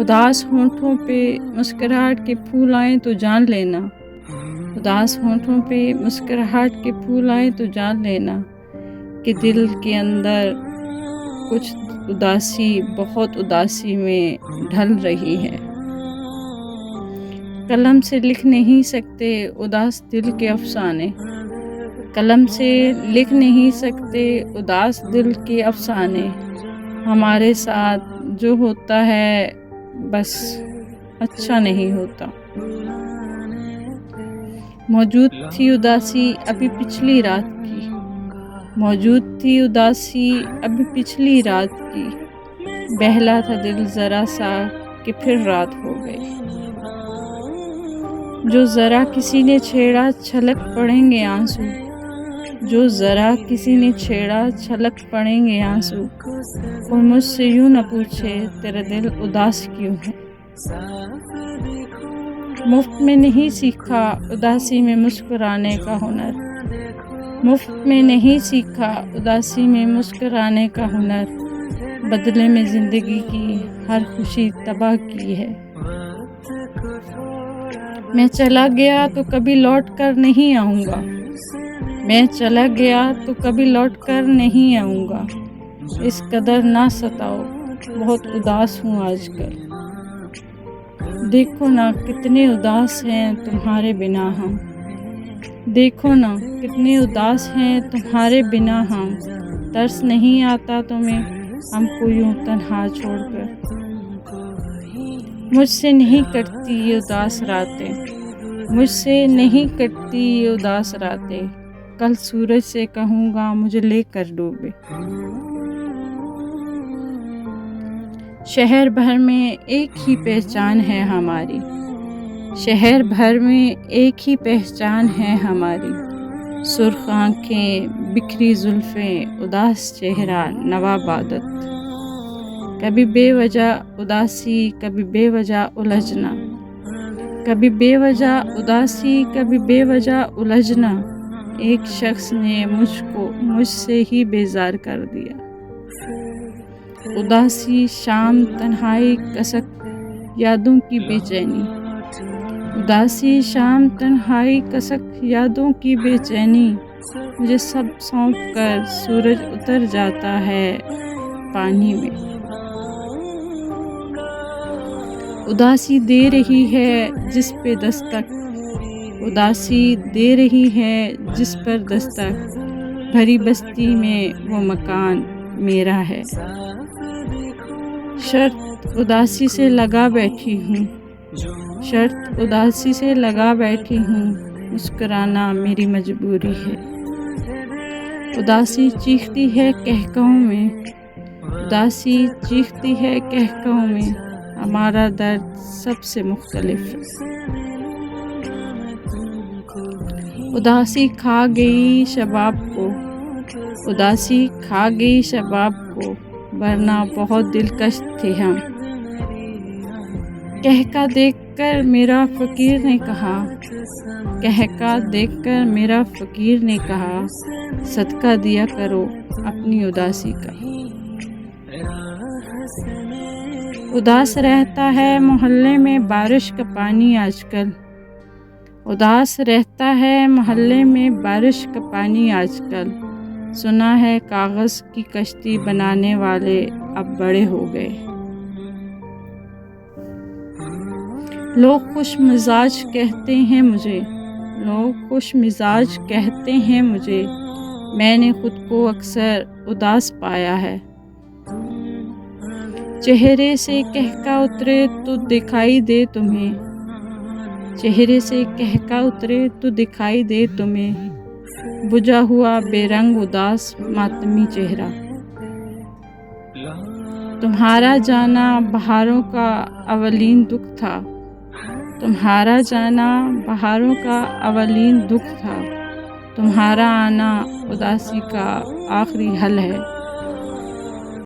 اداس ہونٹوں پہ مسکراہٹ کے پھول آئیں تو جان لینا، اداس ہونٹوں پہ مسکراہٹ کے پھول آئیں تو جان لینا کہ دل کے اندر کچھ اداسی، بہت اداسی میں ڈھل رہی ہے۔ قلم سے لکھ نہیں سکتے اداس دل کے افسانے، قلم سے لکھ نہیں سکتے اداس دل کے افسانے، ہمارے ساتھ جو ہوتا ہے بس اچھا نہیں ہوتا۔ موجود تھی اداسی ابھی پچھلی رات کی، موجود تھی اداسی ابھی پچھلی رات کی، بہلا تھا دل ذرا سا کہ پھر رات ہو گئی۔ جو ذرا کسی نے چھیڑا چھلک پڑیں گے آنسو، جو ذرا کسی نے چھیڑا چھلک پڑیں گے آنسو، اور مجھ سے یوں نہ پوچھے تیرا دل اداس کیوں ہے۔ مفت میں نہیں سیکھا اداسی میں مسکرانے کا ہنر، مفت میں نہیں سیکھا اداسی میں مسکرانے کا ہنر، بدلے میں زندگی کی ہر خوشی تباہ کی ہے۔ میں چلا گیا تو کبھی لوٹ کر نہیں آؤں گا، میں چلا گیا تو کبھی لوٹ کر نہیں آؤں گا، اس قدر نہ ستاؤ بہت اداس ہوں آج کل۔ دیکھو نا کتنے اداس ہیں تمہارے بنا ہم، دیکھو نا کتنے اداس ہیں تمہارے بنا ہم، ترس نہیں آتا تمہیں ہم کو یوں تنہا چھوڑ کر۔ مجھ سے نہیں کٹتی یہ اداس راتیں، مجھ سے نہیں کٹتی یہ اداس راتیں، کل سورج سے کہوں گا مجھے لے کر ڈوبے۔ شہر بھر میں ایک ہی پہچان ہے ہماری، شہر بھر میں ایک ہی پہچان ہے ہماری، سرخ آنکھیں، بکھری زلفیں، اداس چہرہ، نواب عادت، کبھی بے وجہ اداسی کبھی بے وجہ الجھنا، کبھی بے وجہ اداسی کبھی بے وجہ الجھنا، ایک شخص نے مجھ کو مجھ سے ہی بیزار کر دیا۔ اداسی شام تنہائی کسک یادوں کی بے چینی، اداسی شام تنہائی کسک یادوں کی بے چینی، مجھے سب سونپ کر سورج اتر جاتا ہے پانی میں۔ اداسی دے رہی ہے جس پہ دستک، اداسی دے رہی ہے جس پر دستک، بھری بستی میں وہ مکان میرا ہے۔ شرط اداسی سے لگا بیٹھی ہوں، شرط اداسی سے لگا بیٹھی ہوں، مسکرانا میری مجبوری ہے۔ اداسی چیختی ہے قہقہوں میں، اداسی چیختی ہے قہقہوں میں، ہمارا درد سب سے مختلف ہے۔ اداسی کھا گئی شباب کو، اداسی کھا گئی شباب کو، ورنہ بہت دلکش تھے ہم۔ کہکا دیکھ کر میرا فقیر نے کہا، کہکا دیکھ کر میرا فقیر نے کہا، صدقہ دیا کرو اپنی اداسی کا۔ اداس رہتا ہے محلے میں بارش کا پانی آج کل، اداس رہتا ہے محلے میں بارش کا پانی آج کل، سنا ہے کاغذ کی کشتی بنانے والے اب بڑے ہو گئے۔ لوگ خوش مزاج کہتے ہیں مجھے، لوگ خوش مزاج کہتے ہیں مجھے، میں نے خود کو اکثر اداس پایا ہے۔ چہرے سے کہکا اترے تو دکھائی دے تمہیں، چہرے سے کہکا اترے تو دکھائی دے تمہیں، بجھا ہوا بے رنگ اداس ماتمی چہرہ۔ تمہارا جانا بہاروں کا اولین دکھ تھا، تمہارا جانا بہاروں کا اولین دکھ تھا، تمہارا آنا اداسی کا آخری حل ہے۔